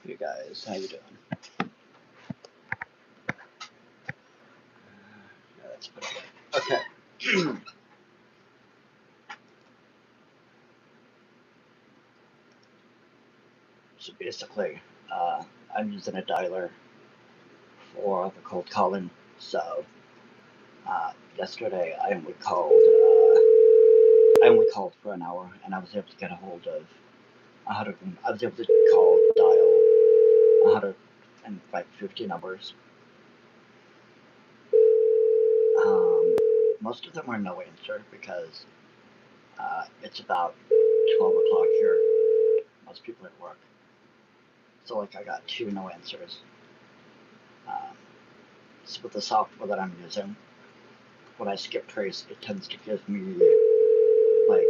Hey guys, how you doing? Yeah, that's pretty good. Okay. So basically, I'm using a dialer for the cold calling. So yesterday I only called for an hour, and I was able to get a hold of 100. I was able to dial 150 numbers. Most of them were no answer because it's about 12 o'clock here. Most people are at work. So like I got 2 no answers. So with the software that I'm using, when I skip trace, it tends to give me like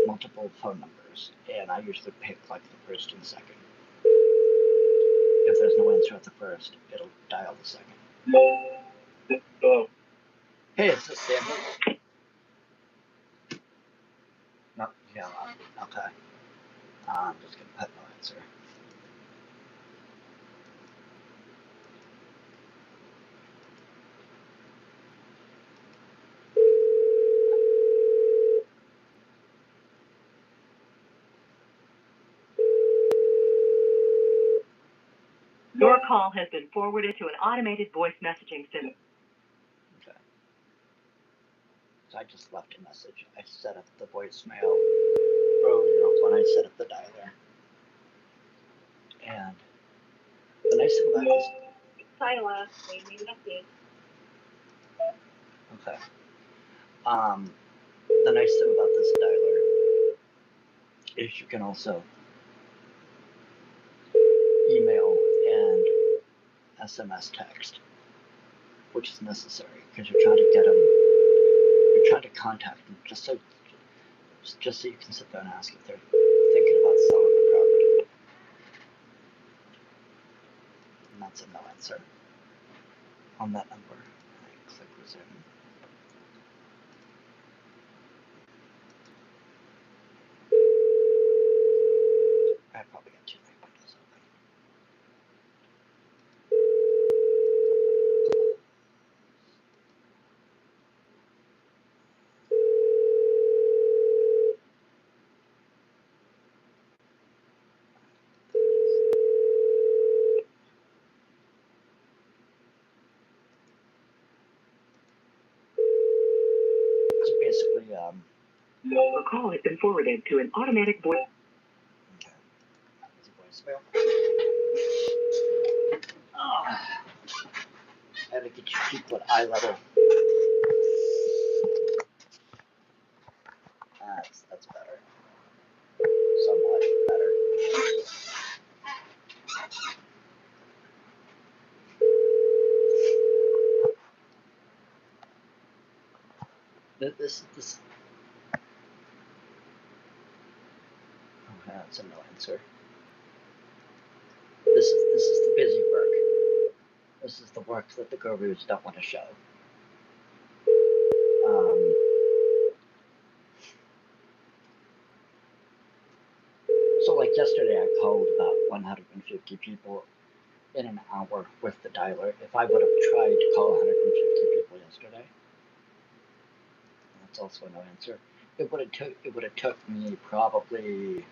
multiple phone numbers, and I usually pick like the first and second. If there's no answer at the first, it'll dial the second. Hello. Hey, is this Stanley? No, yeah, okay. I'm just gonna put no answer. Your call has been forwarded to an automated voice messaging system. Okay. So I just left a message. I set up the voicemail earlier when I set up the dialer. And the nice thing about this. Okay. The nice thing about this dialer is you can also email and SMS text, which is necessary because you're trying to get them, you're trying to contact them just so you can sit there and ask if they're thinking about selling the property. And that's a no answer on that number. I click resume. I probably got 2 windows open. So basically, Your call has been forwarded to an automatic voice. okay, that was a voicemail. Oh, I had to get you people at eye level. That's better. Somewhat better. This. Okay, that's a no answer. This is the busy work. This is the work that the gurus don't want to show. So like yesterday, I called about 150 people in an hour with the dialer. If I would have tried to call 150 people yesterday, that's also a no answer. It would have took me probably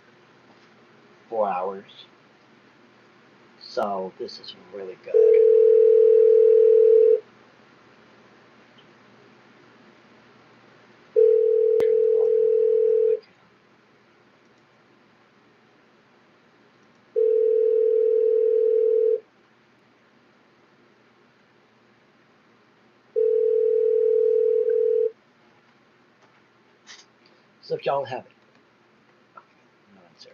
4 hours. So this is really good. So if y'all have no answer.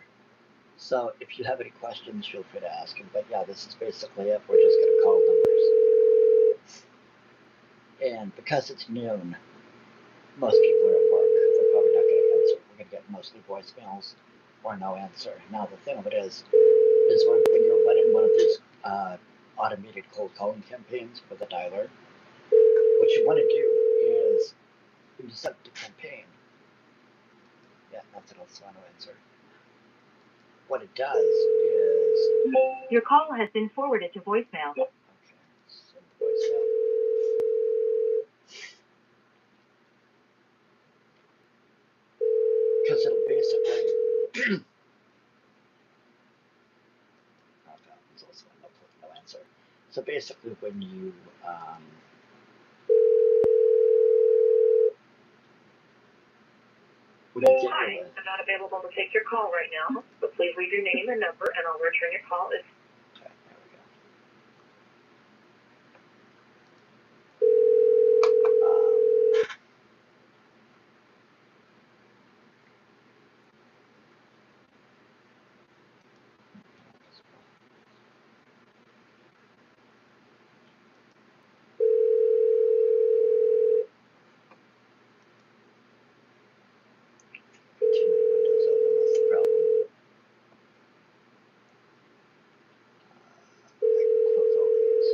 So if you have any questions, feel free to ask them. But yeah, this is basically it. We're just gonna call numbers. And because it's noon, most people are at work. They're probably not gonna answer. We're gonna get mostly voicemails or no answer. Now the thing of it is when you're running one of these automated cold calling campaigns with a dialer, what you want to do is when you set up the campaign, yeah, that's an also no answer. What it does is voicemails. Your call has been forwarded to voicemail. Okay, send voicemail. Because it'll basically. Okay, it's also no answer. So basically, when you get Hi, your I'm not available to take your call right now, but please leave your name and number, and I'll return your call as okay, there we go. Too many windows open, that's the problem. I can close all these.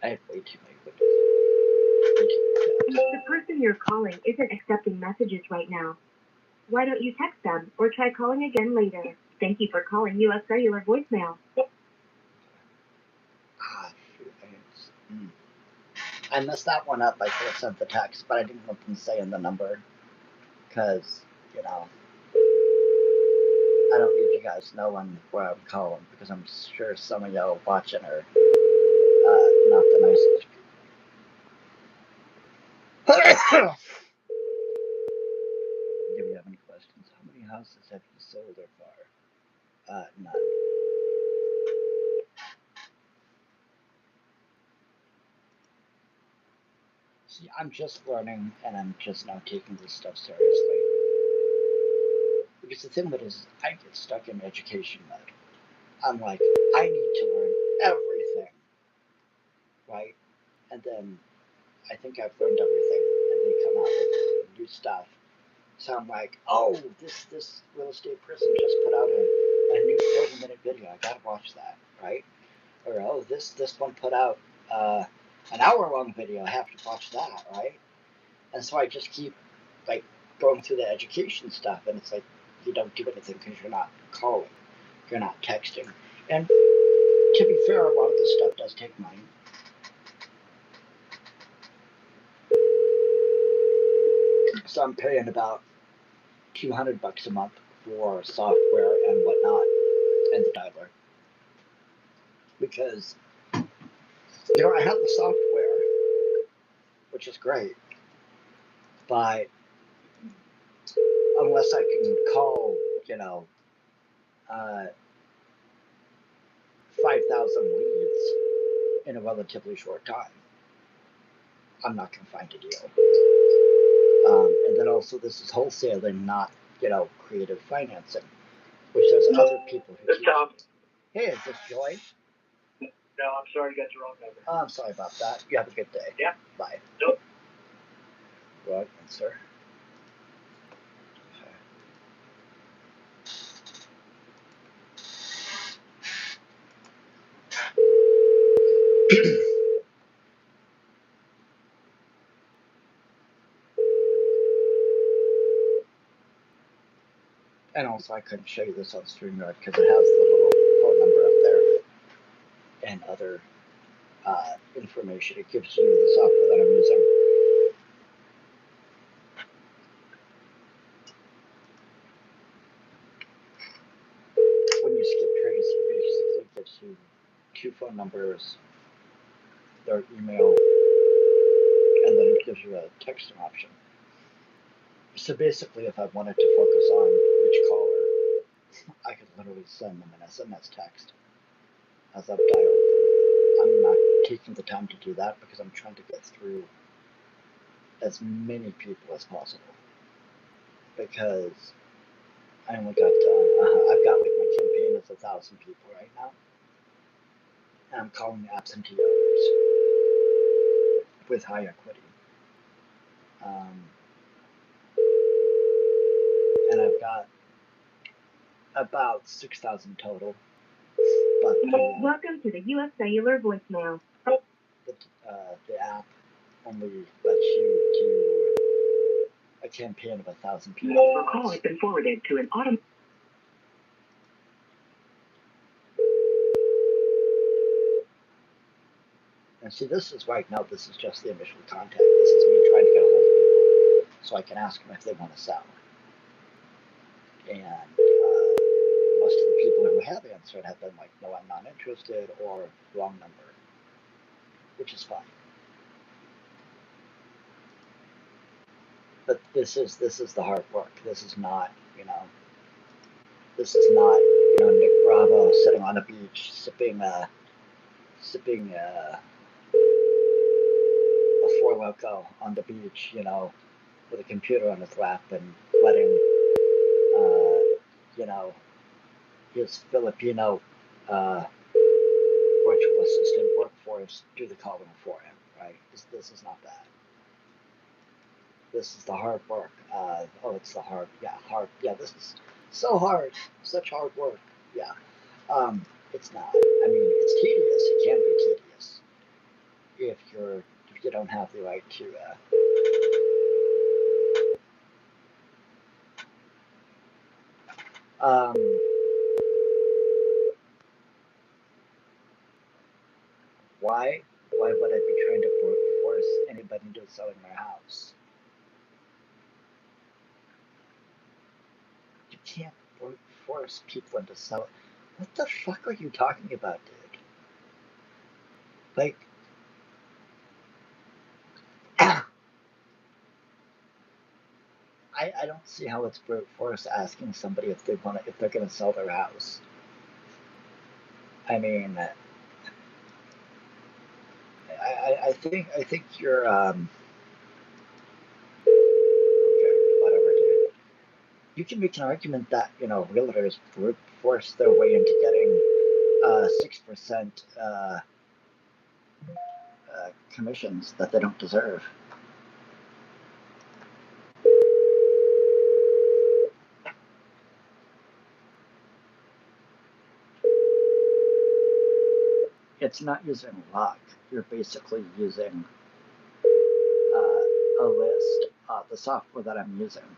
I have way too many windows open. Way too many tabs. the person you're calling isn't accepting messages right now. Why don't you text them or try calling again later? Thank you for calling U.S. Cellular voicemail. Ah, shoot, I messed that one up. I should have sent the text, but I didn't want them saying the number. Because, you know, I don't need you guys knowing where I'm calling, because I'm sure some of y'all watching are not the nicest people. Do we have any questions? How many houses have you sold so far? None. See, I'm just learning, and I'm just now taking this stuff seriously. Because the thing of it is, I get stuck in education mode. I'm like, I need to learn everything, right? And then I think I've learned everything, and they come out with new stuff. So I'm like, oh, this real estate person just put out a new 30-minute video. I gotta watch that, right? Or oh, this one put out an hour-long video. I have to watch that, right? And so I just keep like going through the education stuff, and it's like you don't do anything because you're not calling, you're not texting. And to be fair, a lot of this stuff does take money. So I'm paying about $200 a month for software and whatnot, and the dialer. Because, you know, I have the software, which is great, but unless I can call, you know, 5,000 leads in a relatively short time, I'm not going to find a deal. And then also, this is wholesaling, not, you know, creative financing, which there's other people who It's teach. Tom. Hey, is this Joy? No, I'm sorry, you got the wrong number. Oh, I'm sorry about that. You have a good day. Yeah. Bye. Nope. Wrong answer. Okay. And also, I couldn't show you this on StreamYard because it has the little phone number up there and other information. It gives you the software that I'm using. When you skip trace, it basically gives you 2 phone numbers, their email, and then it gives you a texting option. So basically, if I wanted to focus on each caller, I could literally send them an SMS text as I've dialed them. I'm not taking the time to do that because I'm trying to get through as many people as possible. Because I only got, I've got like my campaign is 1,000 people right now. And I'm calling absentee owners with high equity. And I've got about 6,000 total. But Welcome to the U.S. Cellular voicemail. the app only lets you do a campaign of 1,000 people. Your call has been forwarded to an auto. And see, this is right now, this is just the initial contact. This is me trying to get a hold of people so I can ask them if they want to sell. And most of the people who have answered have been like, no, I'm not interested, or wrong number, which is fine. But this is the hard work. This is not, this is not, Nick Bravo sitting on a beach sipping a Four Loko on the beach, with a computer on his lap and letting, his Filipino virtual assistant workforce do the calling for him, right? This is not that. This is the hard work. It's the hard, hard. Yeah, this is so hard. Such hard work. Yeah. It's not. I mean, it's tedious. It can be tedious if you don't have the right to. Why would I be trying to force anybody into selling their house? You can't force people into selling. What the fuck are you talking about, dude? Like, I don't see how it's brute force asking somebody if they're gonna sell their house. I mean, I think you're okay, whatever, dude. You can make an argument that realtors brute force their way into getting 6% commissions that they don't deserve. It's not using luck. You're basically using a list. The software that I'm using,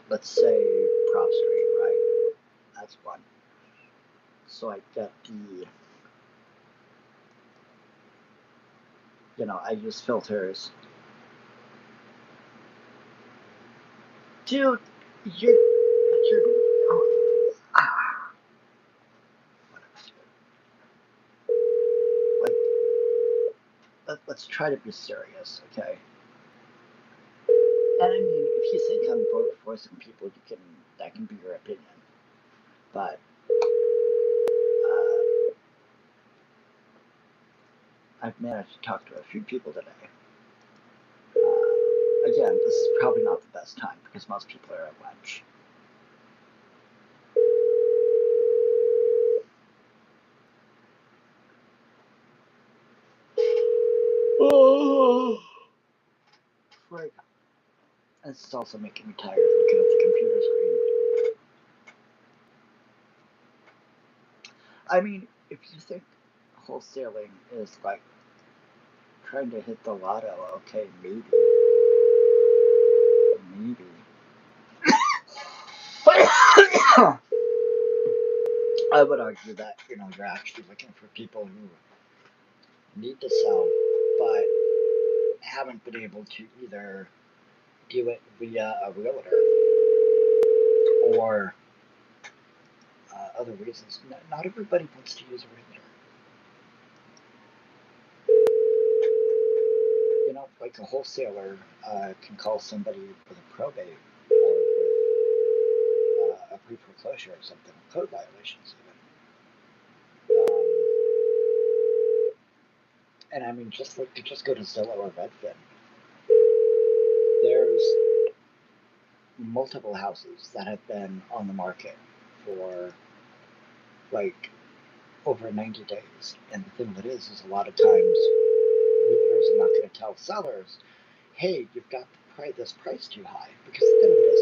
let's say PropStream, right? That's one. So I get I use filters. Dude, you're let's try to be serious, okay? And I mean, if you think I'm forcing people, that can be your opinion. But I've managed to talk to a few people today. Again, this is probably not the best time because most people are at lunch. Oh, right. This is also making me tired looking at the computer screen. I mean, if you think wholesaling is like trying to hit the lotto, okay, maybe. I would argue that you're actually looking for people who need to sell, but haven't been able to either do it via a realtor or other reasons. Not everybody wants to use a realtor. Like a wholesaler can call somebody with a probate or with a pre-foreclosure or something, code violations even. And I mean, just go to Zillow or Redfin. There's multiple houses that have been on the market for like over 90 days. And the thing of it is a lot of times realtors are not going to tell sellers, hey, you've got this price too high. Because the thing of it is,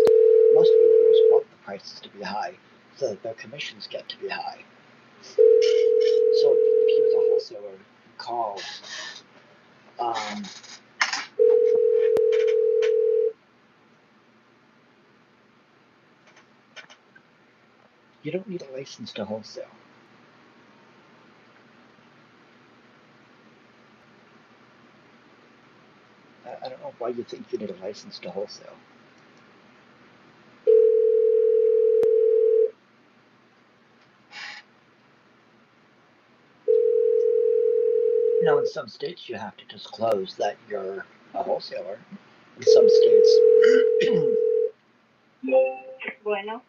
most realtors want the prices to be high so that their commissions get to be high. So if you as a wholesaler call, you don't need a license to wholesale. I don't know why you think you need a license to wholesale. Now, in some states, you have to disclose that you're a wholesaler. In some states. Bueno.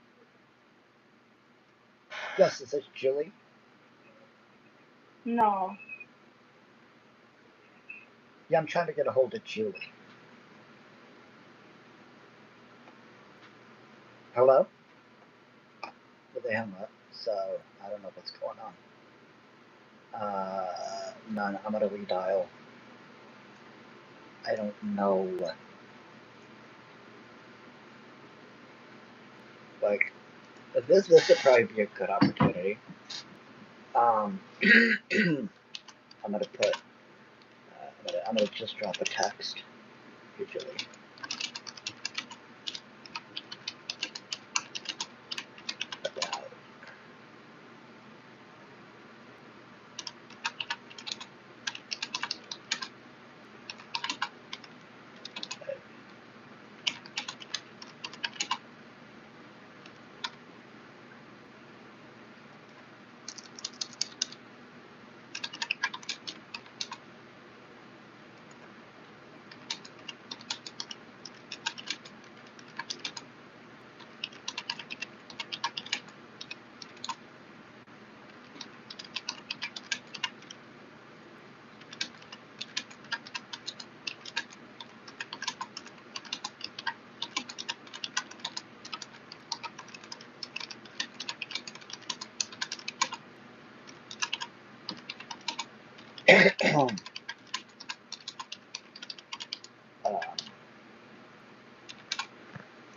Yes, is this Julie? No. Yeah, I'm trying to get a hold of Julie. Hello? Well, they hung up, so I don't know what's going on. No, I'm gonna redial. I don't know. Like, this would probably be a good opportunity. I'm gonna put. I'm gonna just drop a text to Julie.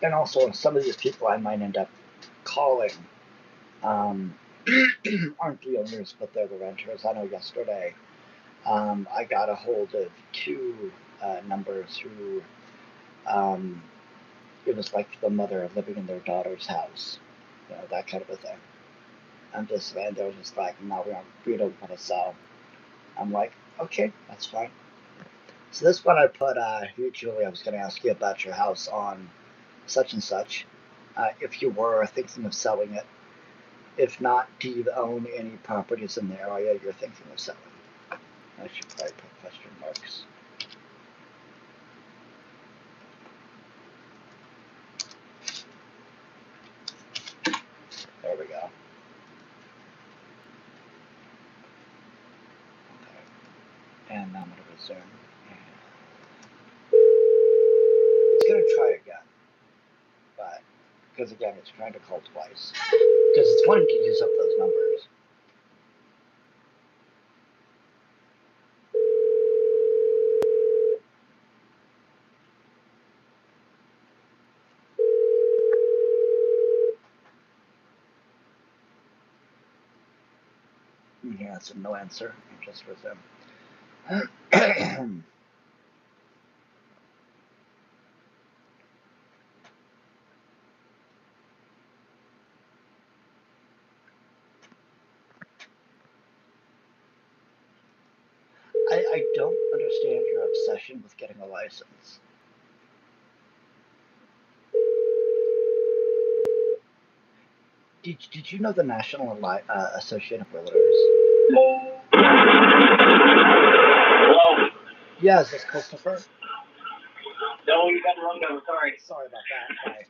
And also, some of these people I might end up calling aren't the owners, but they're the renters. I know yesterday I got a hold of two numbers who it was like the mother living in their daughter's house, that kind of a thing. And they're just like, no, we don't want to sell. I'm like, okay, that's fine. So this one I put, here, Julie, I was going to ask you about your house on such and such. If you were thinking of selling it, if not, do you own any properties in the area you're thinking of selling? I should probably put question marks. There we go. Okay. And now I'm going to resume. It's going to try again. But, because again, it's trying to call twice. Because it's wanting to use up those numbers. Yeah, so no answer. Just resume. I don't understand your obsession with getting a license. Did you know the National Association of Realtors? Hello? Yeah, is this Christopher? No, you got the wrong number, sorry. Sorry about that. Bye.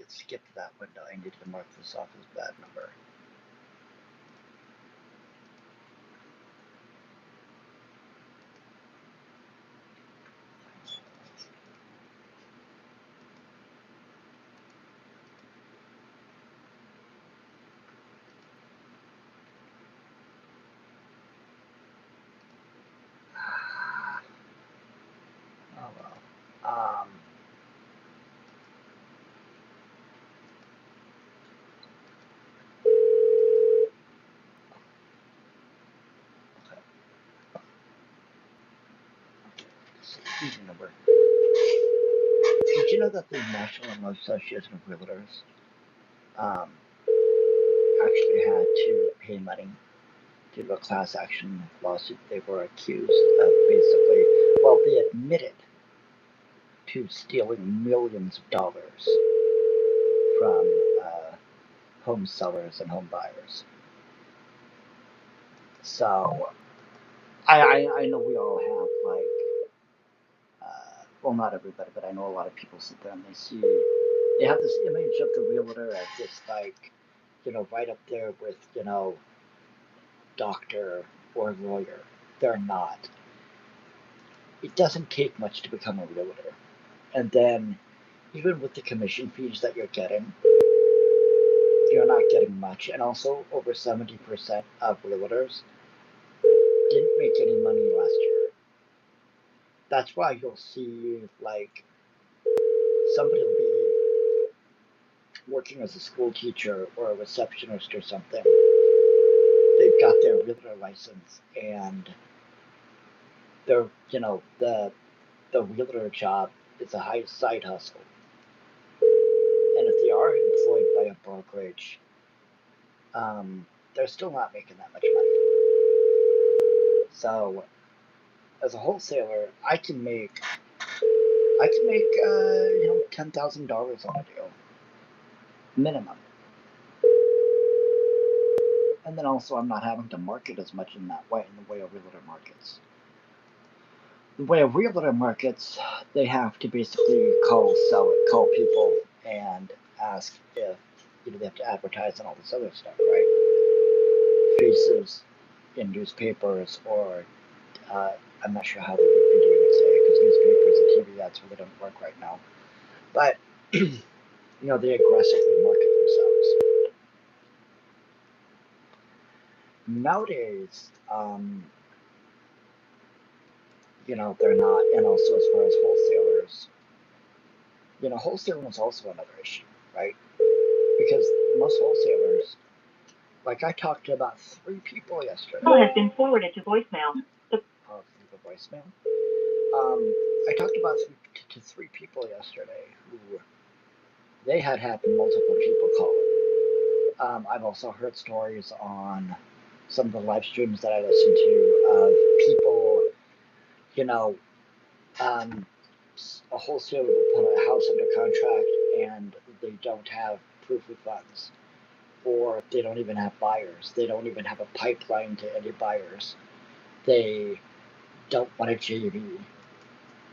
it skipped that window. I needed to mark this off as bad number. Oh well. Okay. Easy number. Did you know that the National Association of Realtors actually had to pay money due to a class action lawsuit? They were accused of basically, well, they admitted to stealing millions of dollars from home sellers and home buyers. So I know we all have well, not everybody, but I know a lot of people sit there and they have this image of the realtor as this right up there with doctor or lawyer. They're not. It doesn't take much to become a realtor, and then even with the commission fees that you're getting, you're not getting much. And also, over 70% of realtors didn't make any money last year. That's why you'll see somebody will be working as a school teacher or a receptionist or something. They've got their realtor license and they're the realtor job is a high side hustle. And if they are employed by a brokerage, they're still not making that much money. So as a wholesaler, I can make $10,000 on a deal minimum. And then also I'm not having to market as much in that way in the way of realtor markets. The way of realtor markets, they have to basically call people and ask if they have to advertise and all this other stuff, right? Faces in newspapers or I'm not sure how they would be doing it today because newspapers and TV ads really don't work right now. But they aggressively market themselves. Nowadays, they're not. And also as far as wholesalers, wholesaling is also another issue, right? Because most wholesalers, like I talked to about 3 people yesterday. Call has been forwarded to voicemail. Leave a voicemail. I talked about to 3 people yesterday who they had multiple people calling. I've also heard stories on some of the live streams that I listen to of people, a wholesaler will put a house under contract and they don't have proof of funds, or they don't even have buyers. They don't even have a pipeline to any buyers. They don't want a JV,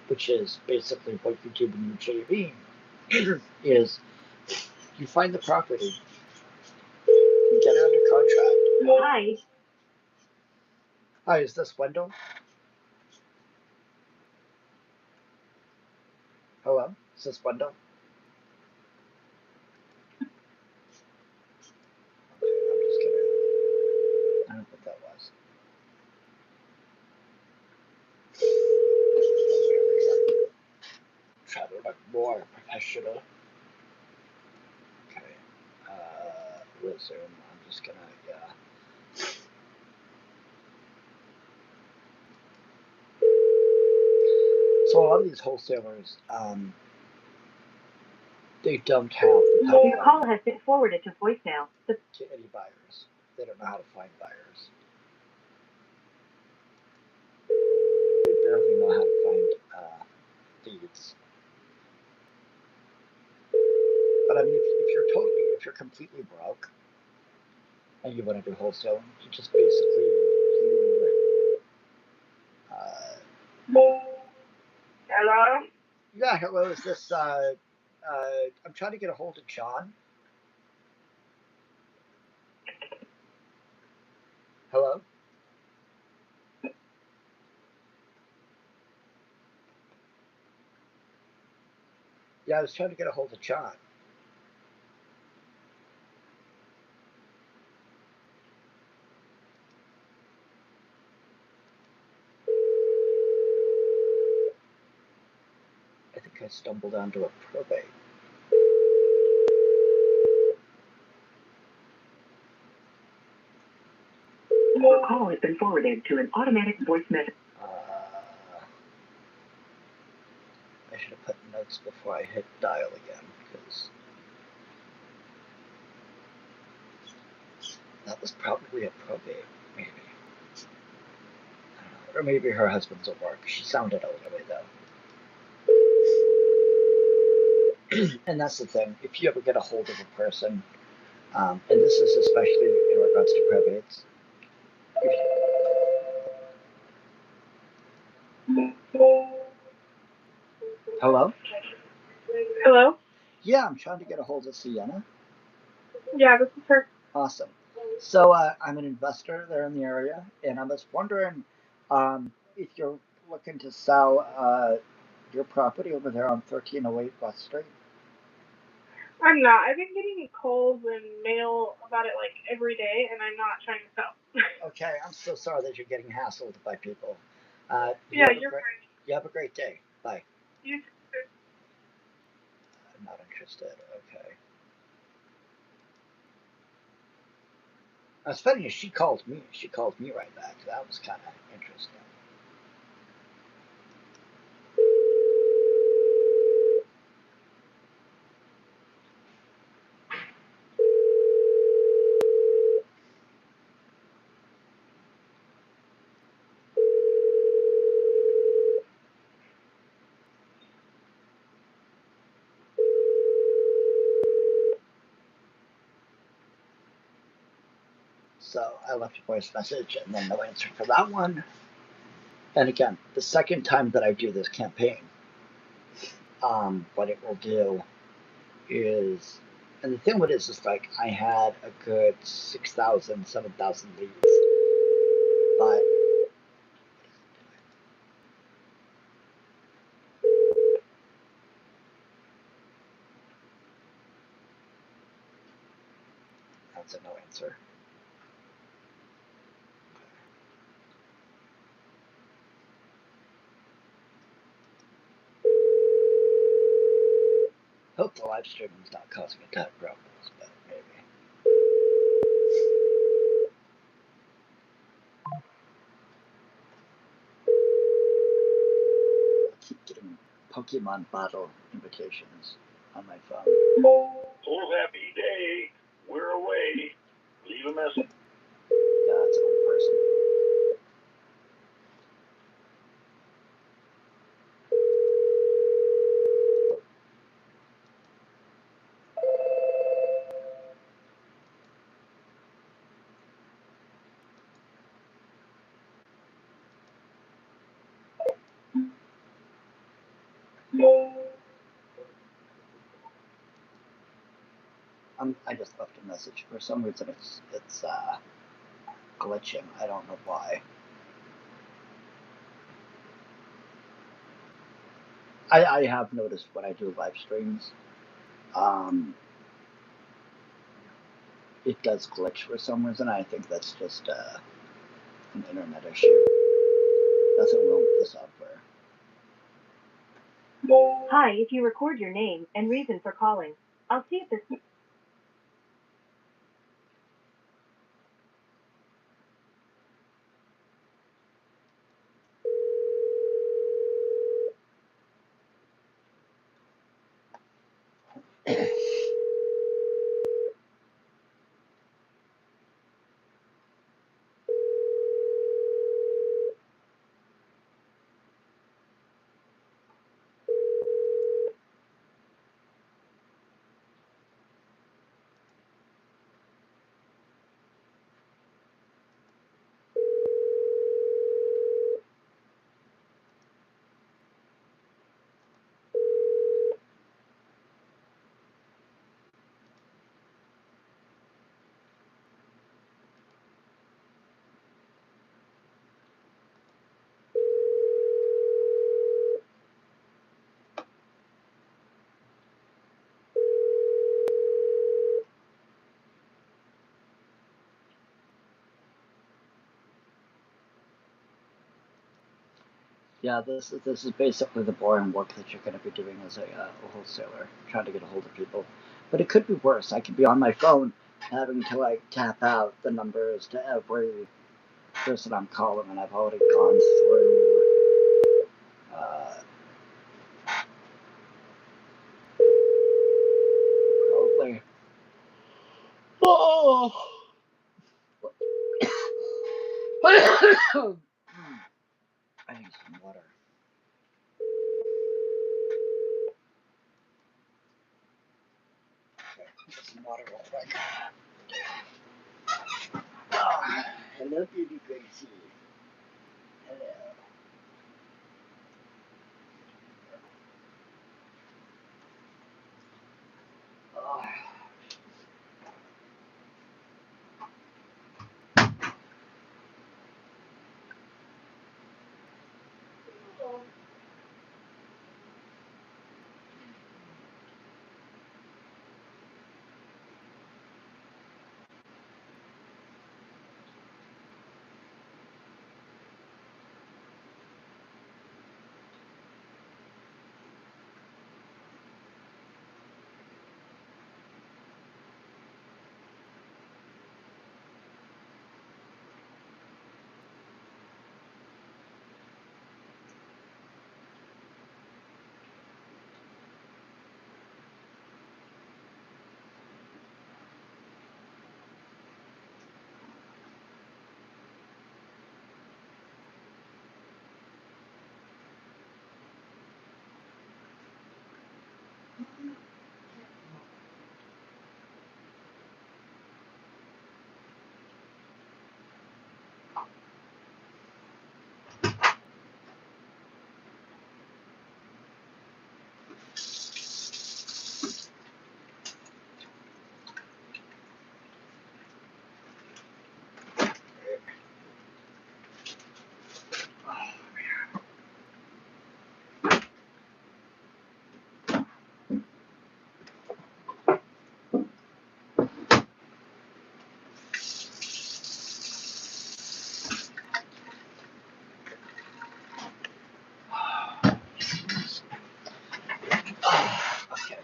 which is basically what you do when you JV is you find the property, you get it under contract. Hi. Hi, is this Wendell? Hello? Is this Wendell? Okay, I'm just kidding. I don't know what that was. Try to look more professional. Okay. Resume. I'm just gonna, So a lot of these wholesalers, they don't have the pipeline. Your call has been forwarded to voicemail. To any buyers. They don't know how to find buyers. They barely know how to find leads. But I mean, if you're completely broke and you want to do wholesaling, you just basically Hello? yeah, hello, is this I'm trying to get a hold of John. Hello? Yeah, I was trying to get a hold of John. I think I stumbled onto a probate. Your call has been forwarded to an automatic voice message. I should have put notes before I hit dial again, because that was probably a probate, maybe. I don't know. Or maybe her husband's at work. She sounded elderly, though. And that's the thing. If you ever get a hold of a person, and this is especially in regards to probates, Hello? Hello? Yeah, I'm trying to get a hold of Sienna. Yeah, this is her. Awesome. So I'm an investor there in the area, and I was wondering if you're looking to sell your property over there on 1308 West Street. I'm not. I've been getting calls and mail about it like every day, and I'm not trying to sell. Okay, I'm so sorry that you're getting hassled by people. Yeah, you're fine. You have a great day. Bye. You I'm not interested. Okay. It's funny, she called me. She called me right back. That was kind of interesting. So I left a voice message and then no answer for that one. And again, the second time that I do this campaign, what it will do is, and the thing with it is like I had a good 6,000, 7,000 leads, but that's a no answer. Hope the live streaming is not causing a ton of problems, but maybe. I keep getting Pokemon bottle invitations on my phone. Full happy day. We're away. Leave a message. Yeah, that's an old person. I just left a message. For some reason, it's glitching. I don't know why. I have noticed when I do live streams, um, it does glitch for some reason. I think that's just an internet issue. Nothing wrong with the software. Hi, if you record your name and reason for calling, I'll see if this. Yeah, this is basically the boring work that you're going to be doing as a wholesaler, trying to get a hold of people. But it could be worse. I could be on my phone having to like tap out the numbers to every person I'm calling, and I've already gone through. Probably. Oh. I need some water. Okay, get some water real quick. Hello, baby Gracie. Hello. Oh. Okay.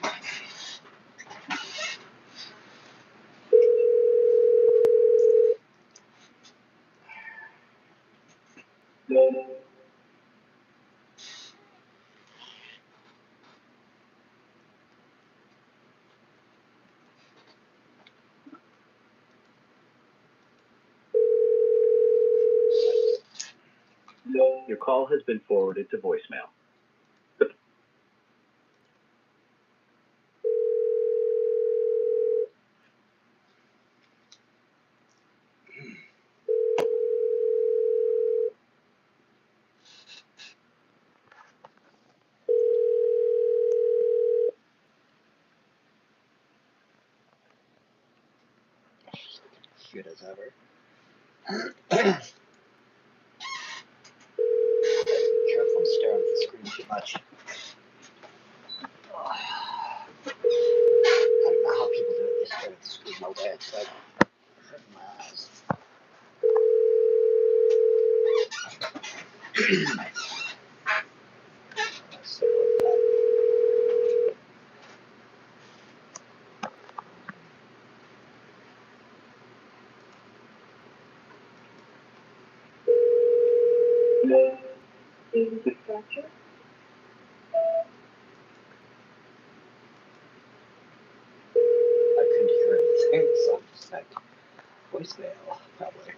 Your call has been forwarded to voicemail. Cute as ever. Careful, I'm staring at the screen too much. I don't know how people do it. They stare at the screen all day. It's like hurting my eyes. Let's see what that. Dispatcher. I couldn't hear anything, so I just like voicemail, probably.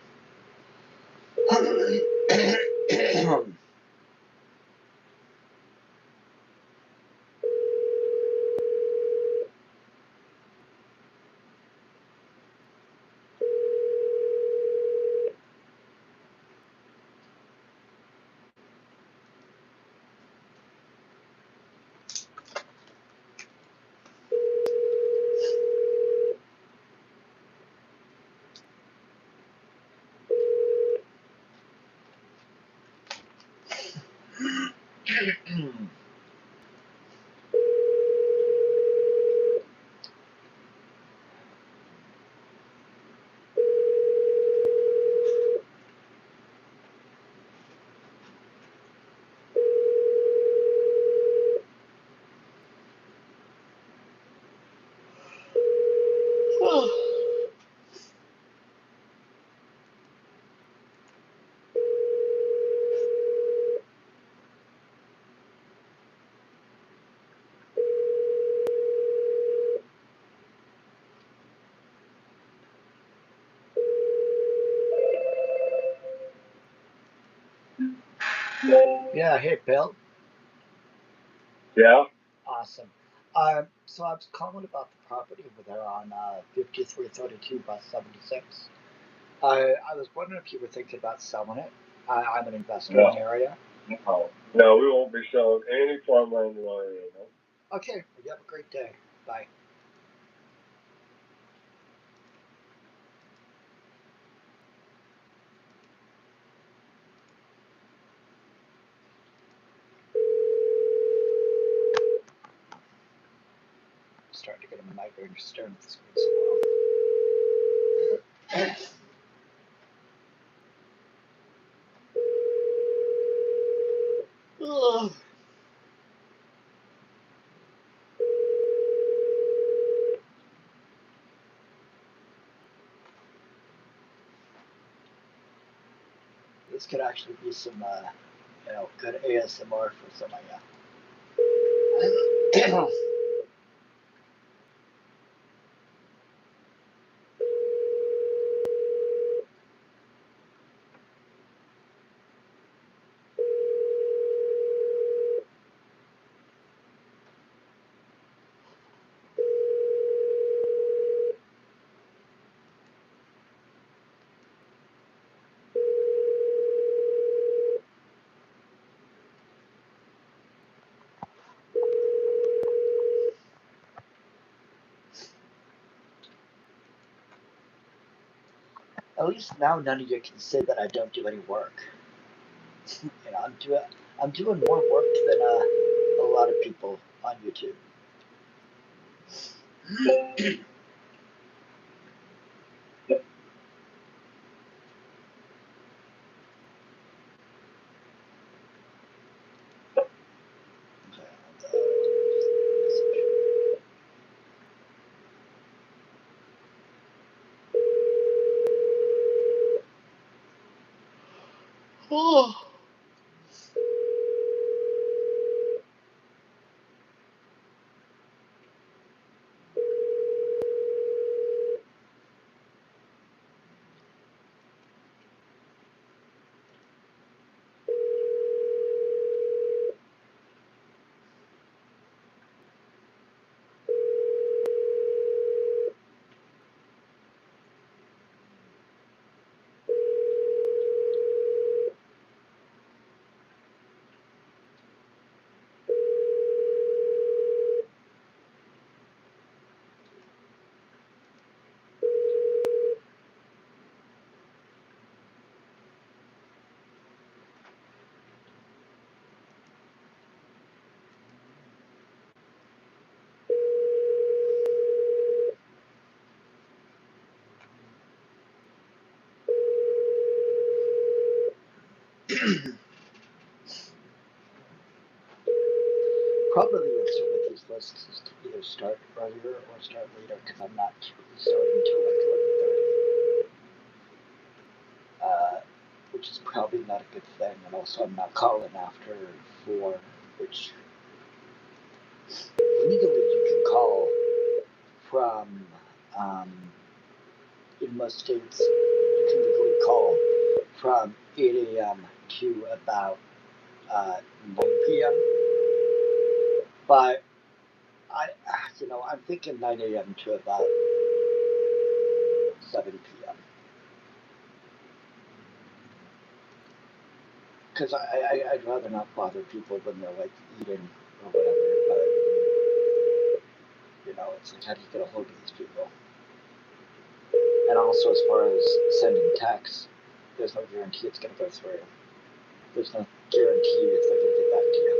Yeah, hey, Bill. Yeah? Awesome. So I was calling about the property over there on 5332 bus 76. I was wondering if you were thinking about selling it. I'm an investor in No. the area. No. No, we won't be selling any farmland in our area. No. Okay, well, you have a great day. Bye. I'm starting to get a migraine just staring at the screen so well. Ugh. This could actually be some, good ASMR for some of you. At least now none of you can say that I don't do any work. I'm doing more work than a lot of people on YouTube. Oh. Probably with these lists is to either start earlier or start later because I'm not starting until like 11:30, which is probably not a good thing. And also, I'm not calling after 4, which legally you can call from. Um, in most states, you can legally call from 8 a.m. to about 9 p.m. But I'm thinking 9 a.m. to about 7 p.m. Because I'd rather not bother people when they're like eating or whatever. But it's like, how do you get a hold of these people? And also, as far as sending texts, there's no guarantee it's going to go through. There's no guarantee if they're going to get back to you.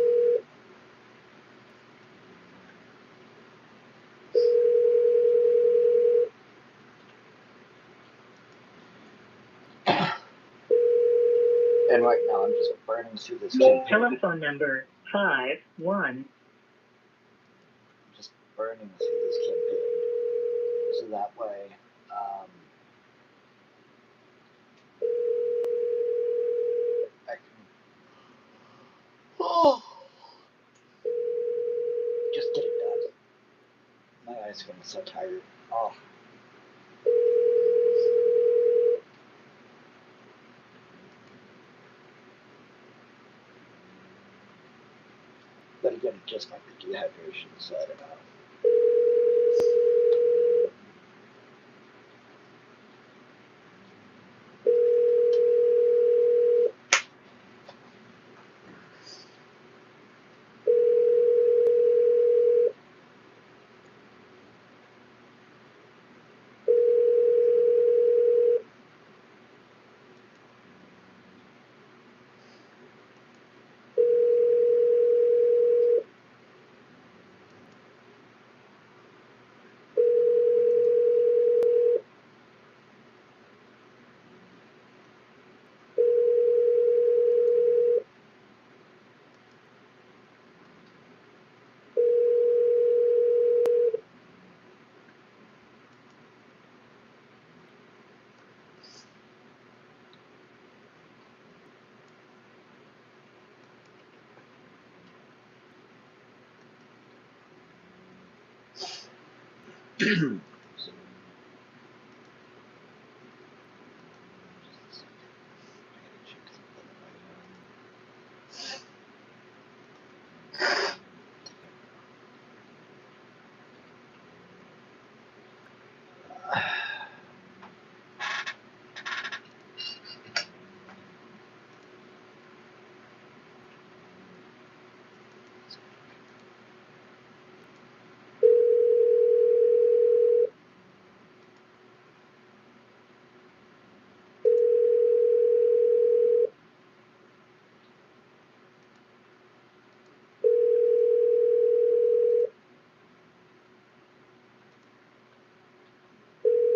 And right now, I'm just burning through this campaign. Telephone number 51. Just burning through this campaign. So that way, I can just get it done. My eyes are getting so tired. Oh. just might be dehydration, so I don't know.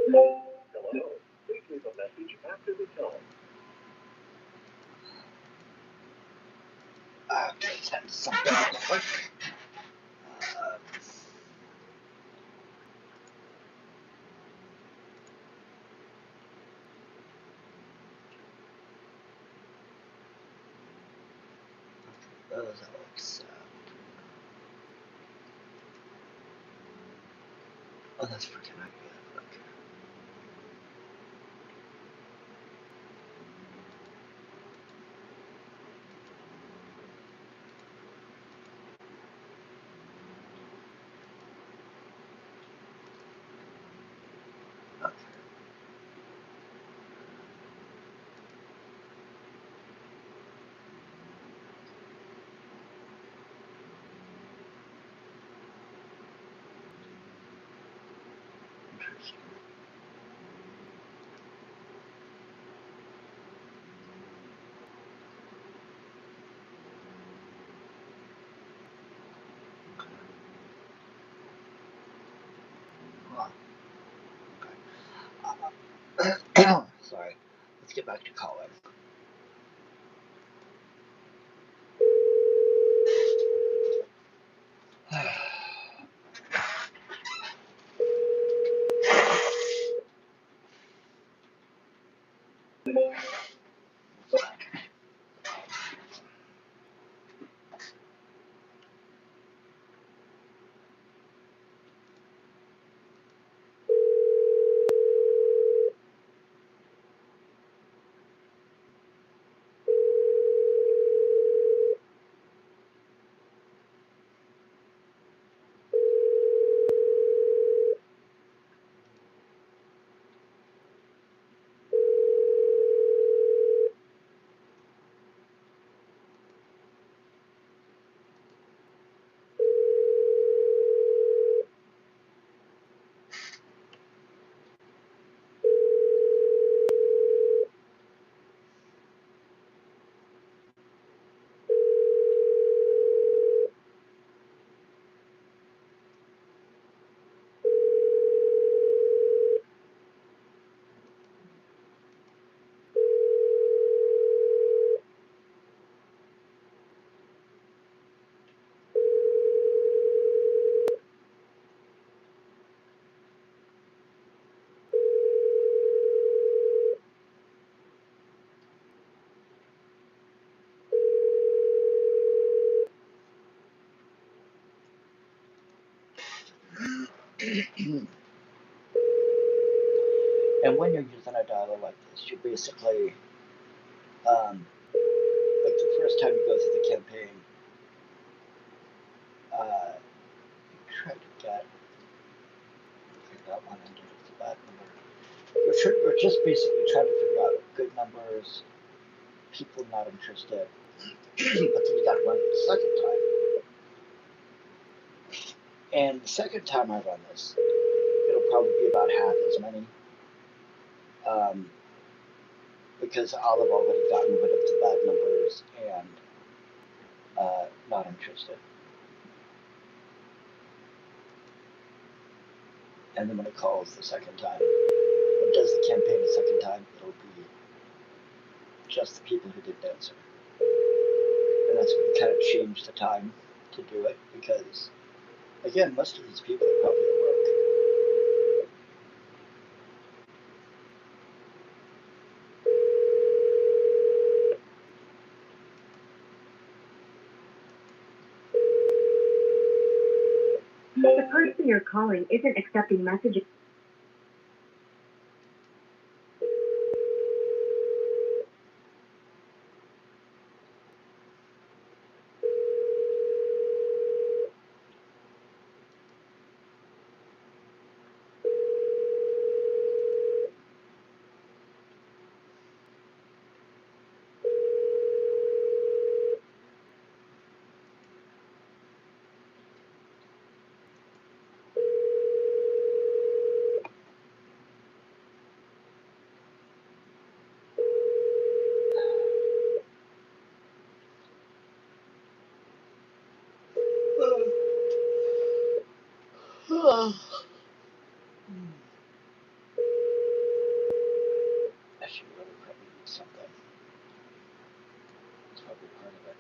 Hello. Please leave a message after the tone. Okay, send something real quick. Those I'll accept. Oh, that's for connected. Okay. Interesting. Huh. Okay. Sorry. Let's get back to calling. And when you're using a dialer like this, you basically, like the first time you go through the campaign, that one ended as a bad number. We're just basically trying to figure out good numbers, people not interested, but then you got to run it the second time. And the second time I run this, it'll probably be about half as many, because I'll have already gotten rid of the bad numbers and not interested. And then when it calls the second time, or does the campaign the second time, it'll be just the people who didn't answer. And that's when we kind of change the time to do it, because again, most of these people are probably at work. The person you're calling isn't accepting messages. I should really probably do something. It's probably part of it.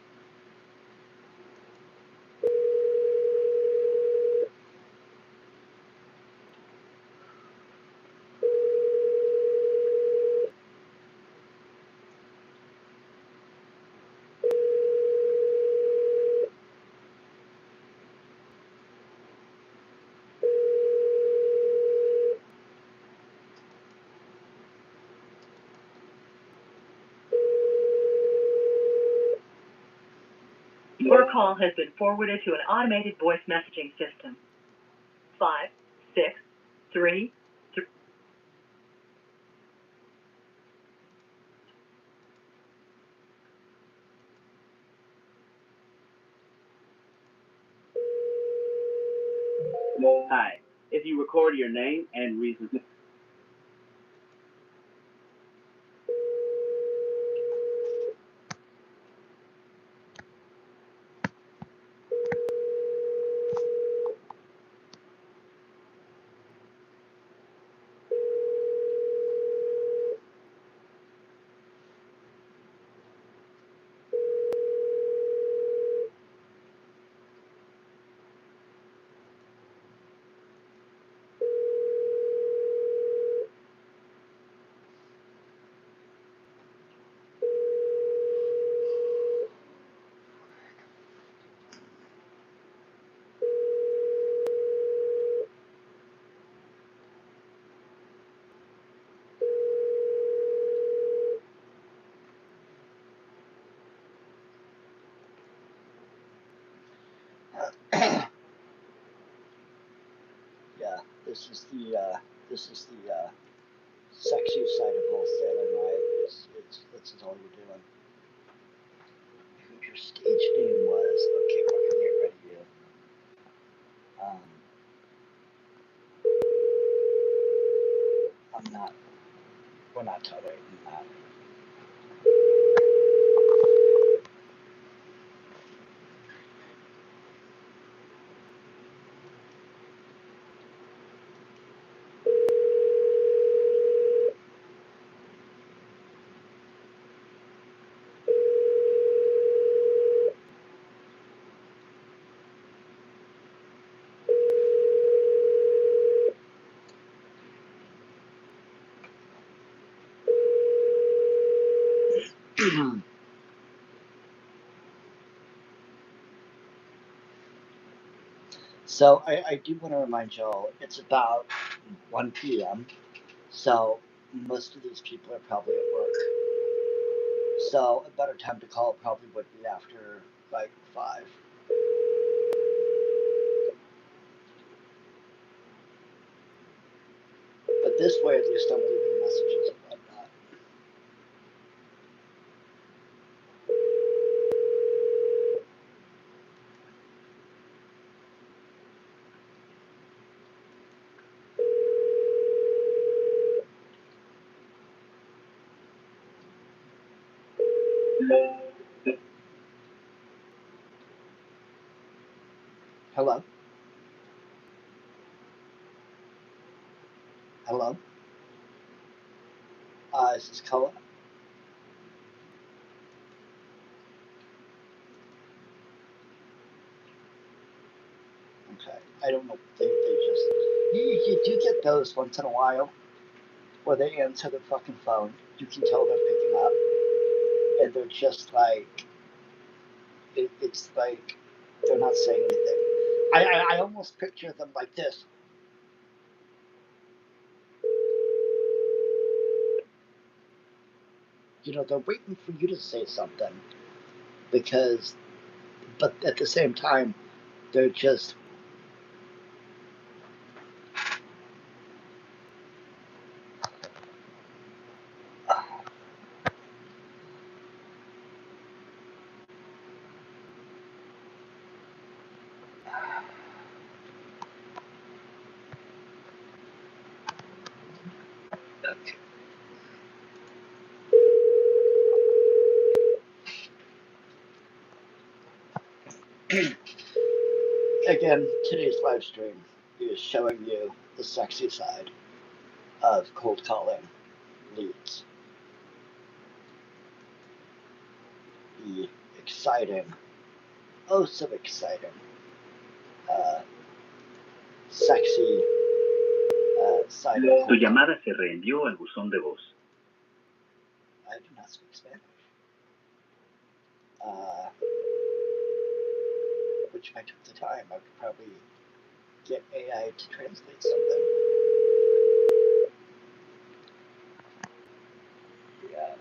Your call has been forwarded to an automated voice messaging system. 5, 6, 3, 3. Hi. If you record your name and reason. Yeah, this is the sexy side of wholesaling, right? This is all you're doing. Who your stage name was? Okay, we're gonna get rid of you. I'm not. We're not tolerating that. So I do want to remind y'all, it's about 1 p.m. So most of these people are probably at work. So a better time to call probably would be after like 5. But this way, at least I'm leaving messages and whatnot. Hello? Hello? Is this Koa? Okay. I don't know. They just. You do get those once in a while where they answer the fucking phone. You can tell they're picking up. And they're just like. It's like they're not saying anything. I almost picture them like this. You know, they're waiting for you to say something because, but at the same time, they're just. Okay. Again, today's live stream is showing you the sexy side of cold calling leads. The exciting, oh so exciting, sexy side of Tu cold calling. llamada se reenvió al buzón de voz. I do not speak Spanish. Which if I took the time, I could probably get AI to translate something. Yeah.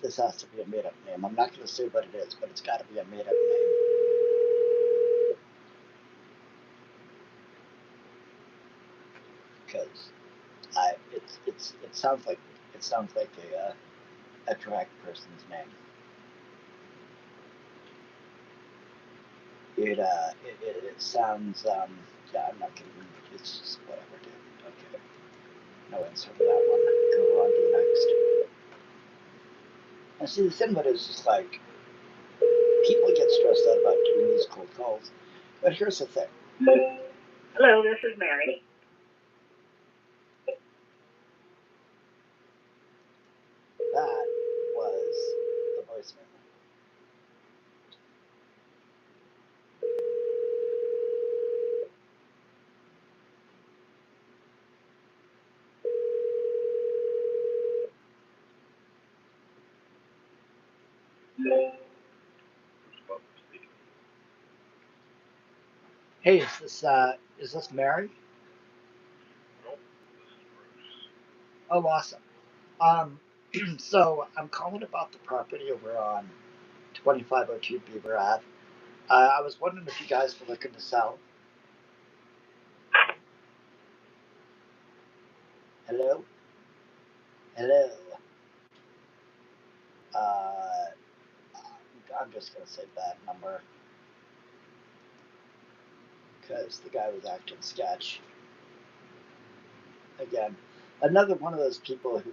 This has to be a made-up name. I'm not going to say what it is, but it's got to be a made-up name. Because it sounds like a drag person's name. It sounds yeah, I'm not gonna. It's just whatever, dude. Okay, no answer for that one. Go on to the next. And see, the thing about it is just like people get stressed out about doing these cold calls, but here's the thing. Hello, this is Mary. That was the voicemail. Hey, is this Mary? Nope, this is Bruce. Oh, awesome. So I'm calling about the property over on 2502 Beaver Ave. I was wondering if you guys were looking to sell. Hello? Hello? I'm just going to say that number because the guy was acting sketch. Again, another one of those people who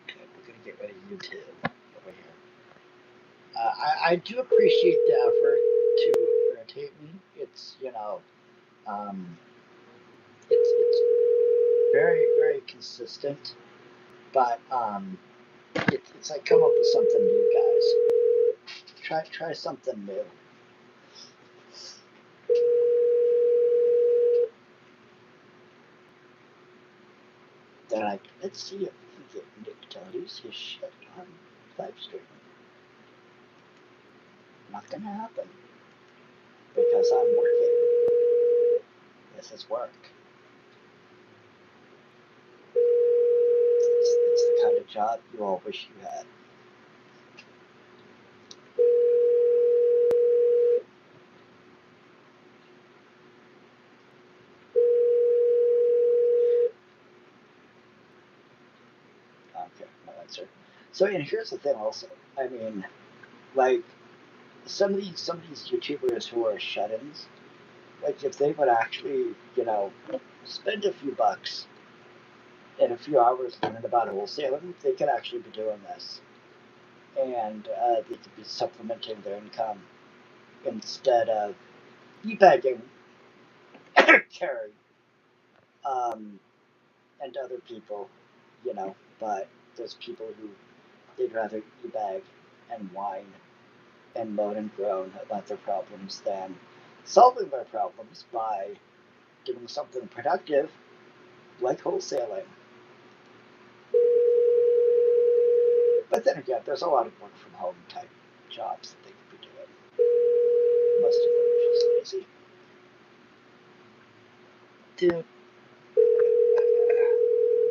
okay, we're going to get rid of you too over here. I do appreciate the effort to irritate me. It's, you know, it's very, very consistent, but it's like come up with something new, guys. Try something new. Then let's see if we can get Nick to lose his shit on live stream. not going to happen because I'm working. This is work. It's the kind of job you all wish you had. Okay, no answer. So, and here's the thing also. I mean, like, some of these YouTubers who are shut-ins, like, if they would actually, spend a few bucks and a few hours learning about wholesaling, they could actually be doing this. And they could be supplementing their income instead of e-bagging Carrie and other people, but there's people who they'd rather e-bag and whine and moan and groan about their problems than solving their problems by doing something productive like wholesaling. But then again, there's a lot of work from home type jobs that they could be doing. Most of them are just lazy. Dude,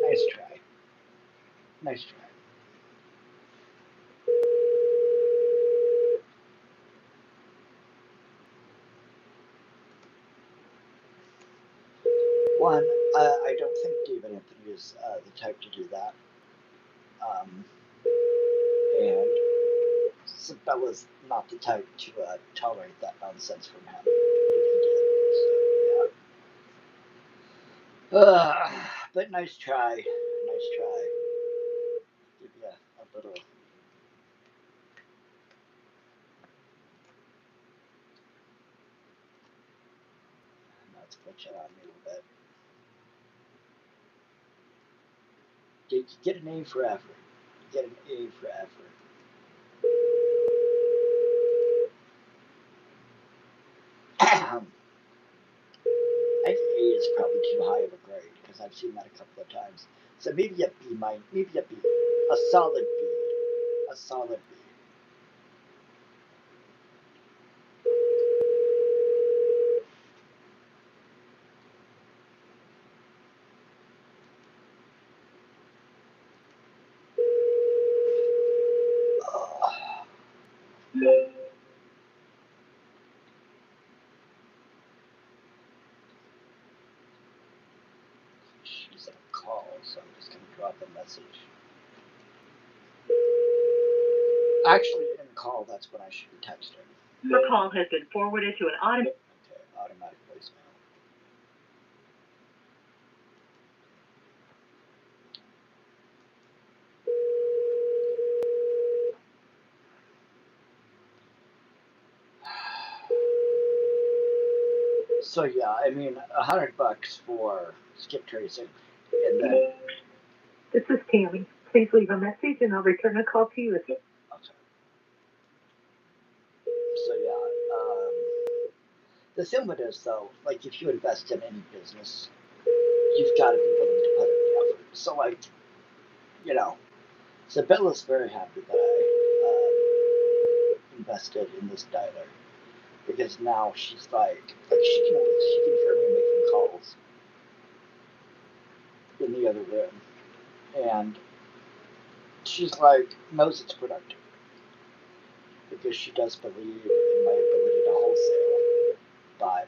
nice try. Nice try. One, I don't think David Anthony is the type to do that. And Sabella's not the type to tolerate that nonsense from him. If he did, so yeah. But nice try. Nice try. Give you a little. Now it's glitching on me a little bit. You get an A for effort. You get an A for effort. I think A is probably too high of a grade because I've seen that a couple of times. So maybe a B minus, maybe a B, a solid B, a solid B. She's on a call, so I'm just going to drop a message. Actually, in the call, that's when I should be texting. Your call has been forwarded to an automatic. Okay, automatic voicemail. So yeah, I mean, $100 for skip tracing, and then. This is Tammy. Please leave a message and I'll return a call to you. Okay. So yeah, the thing with this though, like if you invest in any business, you've got to be willing to put in the effort. So like, Sabella's very happy that I invested in this dialer because now she's like she can hear me making calls in the other room, and she's like knows it's productive because she does believe in my ability to wholesale, but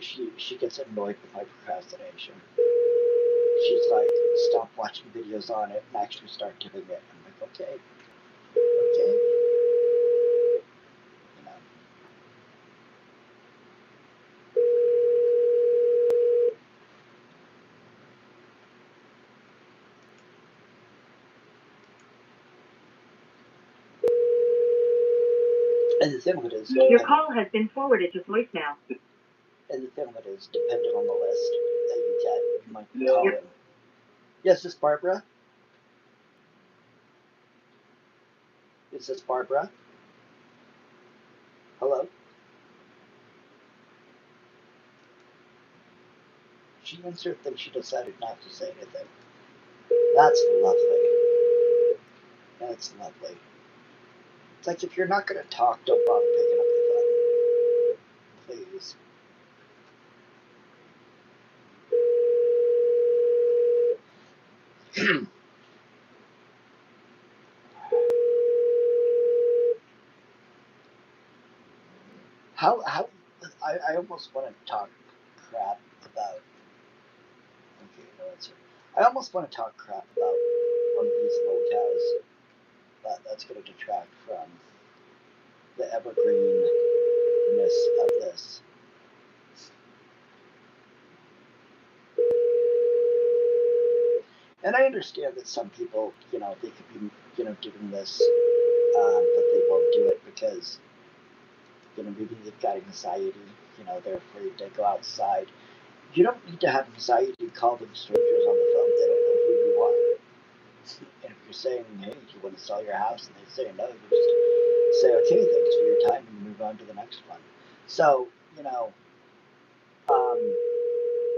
she gets annoyed with my procrastination. She's like, stop watching videos on it and actually start doing it. I'm like, okay. And the thing of it is, your call has been forwarded to voicemail. And the thing of it is, depending on the list that you get, you might be calling. Yes, this is Barbara. Is this Barbara? Hello? She answered, then she decided not to say anything. That's lovely. That's lovely. It's like if you're not going to talk, don't bother picking up the phone. Please. I almost want to talk crap about. Okay, no answer. I almost want to talk crap about one of these locales, but that's going to detract from the evergreenness of this. And I understand that some people, they could be, doing this, but they won't do it because, maybe they've got anxiety, they're afraid to go outside. You don't need to have anxiety to call them strangers on the phone. They don't know who you are. And if you're saying, hey, do you want to sell your house? And they say no, you just say, okay, thanks for your time, and move on to the next one. So,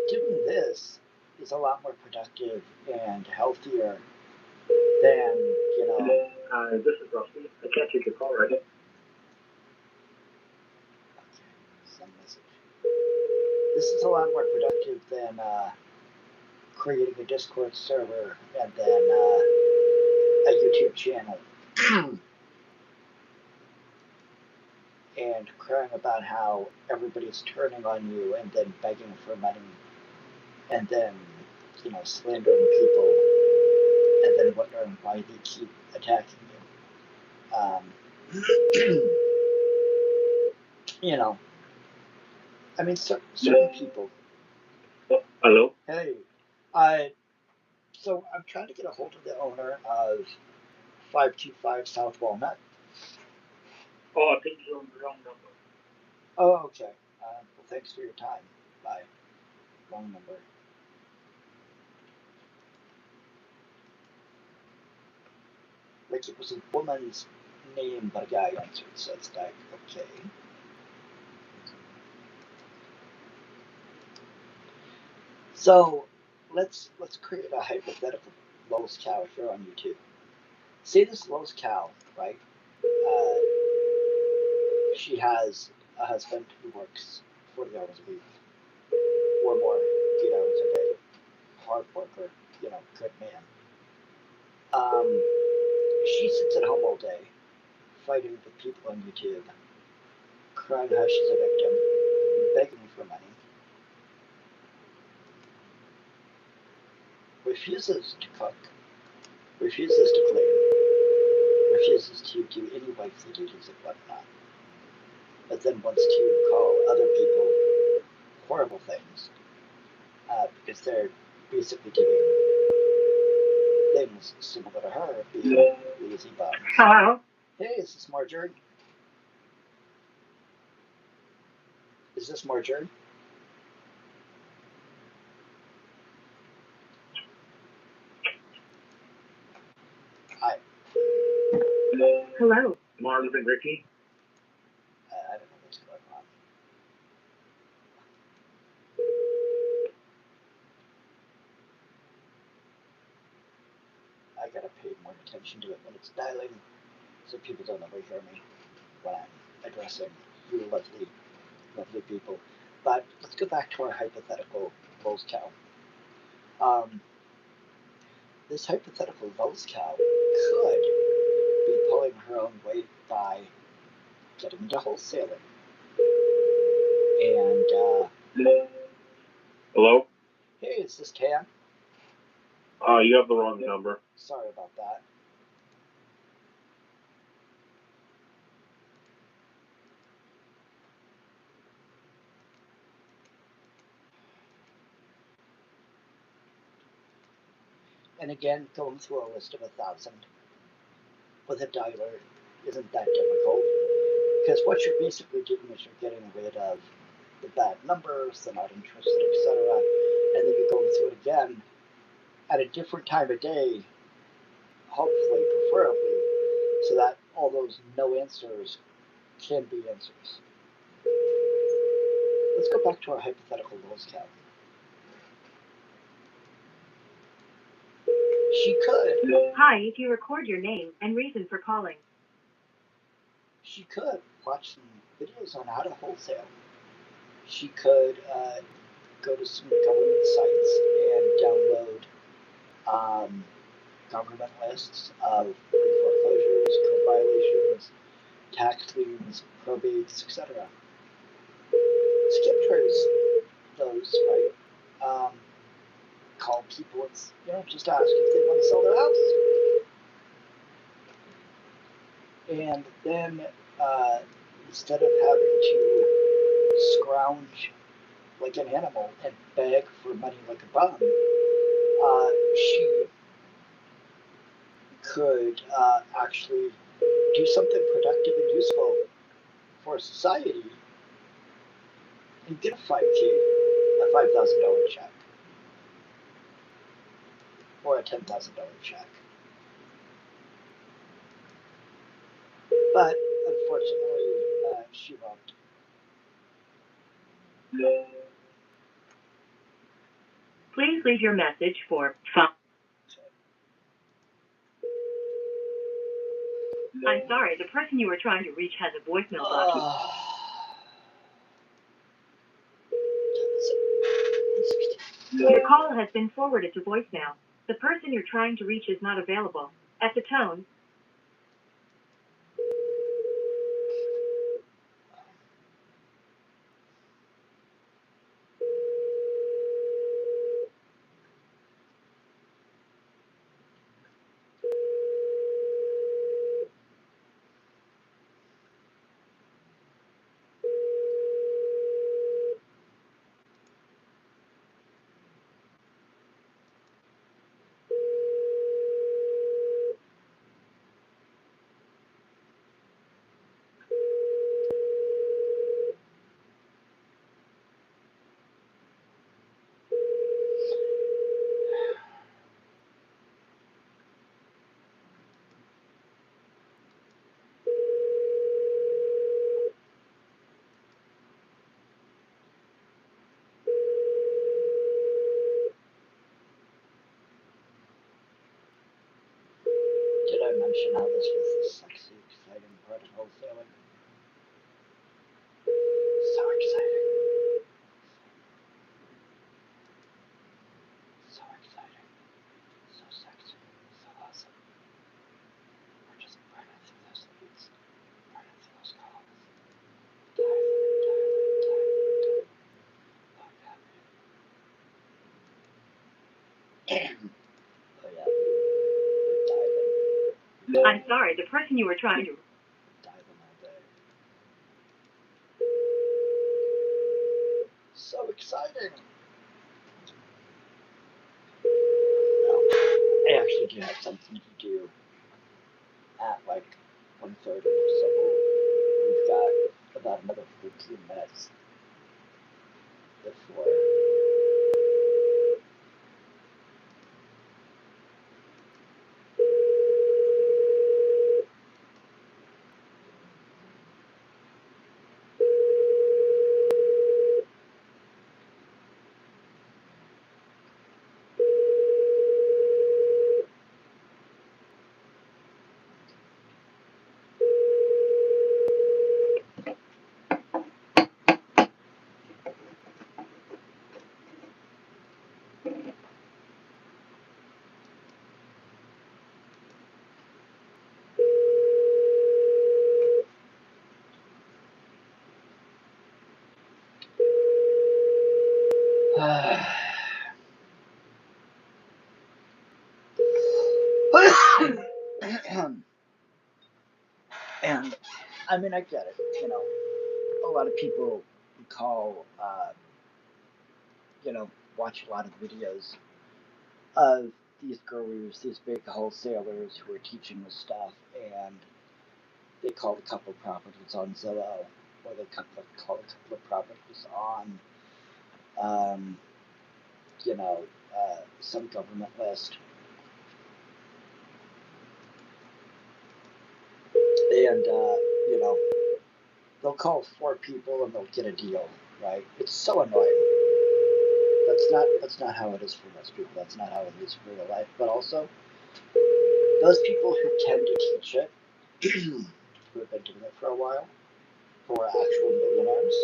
doing this is a lot more productive and healthier than, This is Rusty. I can't take your call right now. Okay, send message. This is a lot more productive than creating a Discord server and then a YouTube channel and crying about how everybody's turning on you and then begging for money and then, slandering people and then wondering why they keep attacking you. I mean, certain people. Hello? Hey, so I'm trying to get a hold of the owner of 525 South Walnut. Oh, I think you're on the wrong number. Oh, okay. Well, thanks for your time. Bye. Wrong number. Like it was a woman's name, but a guy answered, so it's like, okay. So let's create a hypothetical Lowe's cow here on YouTube. Say this Lowe's cow, right? She has a husband who works 40 hours a week or more, 8 hours a day. Hard worker, good man. She sits at home all day, fighting with people on YouTube, crying how she's a victim, begging for money, refuses to cook, refuses to clean, refuses to do any wifely duties and whatnot, but then wants to call other people horrible things because they're basically doing things similar to her, being lazy bums. Hello? Hey, is this Marjorie? Is this Marjorie? Hi. Hello. Marlon and Ricky? I don't know what's going on. I gotta pay more attention to it when it's dialing so people don't overhear me when I'm addressing you lovely, lovely people. But let's go back to our hypothetical Lowe's cow. This hypothetical Lowe's cow could be pulling her own weight by getting into wholesaling. And, Hello? hey, is this Cam? You have the wrong number. Sorry about that. And again, going through a list of 1,000 with a dialer isn't that difficult. Because what you're basically doing is you're getting rid of the bad numbers, the not interested, etc. And then you're going through it again at a different time of day, hopefully, preferably, so that all those no answers can be answers. Let's go back to our hypothetical Lowe's cow. She could. Hi, if you record your name and reason for calling, she could watch some videos on how to wholesale. She could go to some government sites and download government lists of foreclosures, code violations, tax liens, probates, etc. Skip trace those, right? Call people and just ask if they want to sell their house. And then instead of having to scrounge like an animal and beg for money like a bum, she could actually do something productive and useful for society and get a $5,000 check or a $10,000 check. But unfortunately, she won't. Please leave your message for 5. I'm sorry, the person you were trying to reach has a voicemail box. Your call has been forwarded to voicemail. The person you're trying to reach is not available. At the tone, Did I mention how this was the sexy, exciting part of wholesaling? So exciting. So exciting. So sexy. So awesome. We're just burning through those leads. Burning through those calls. Oh yeah. We're diving. I'm sorry, the person you were trying to... Diving all day. So exciting. Well, I actually do have something to do at like 1:30, so we've got about another 15 minutes before. And I mean, I get it. A lot of people call, watch a lot of videos of these gurus, these big wholesalers who are teaching this stuff, and they call a couple of properties on Zillow, or they call a couple of properties on, some government list. And, they'll call 4 people and they'll get a deal, right? It's so annoying. That's not how it is for most people. That's not how it is for real life. But also, those people who tend to teach it who have been doing it for a while, who are actual millionaires.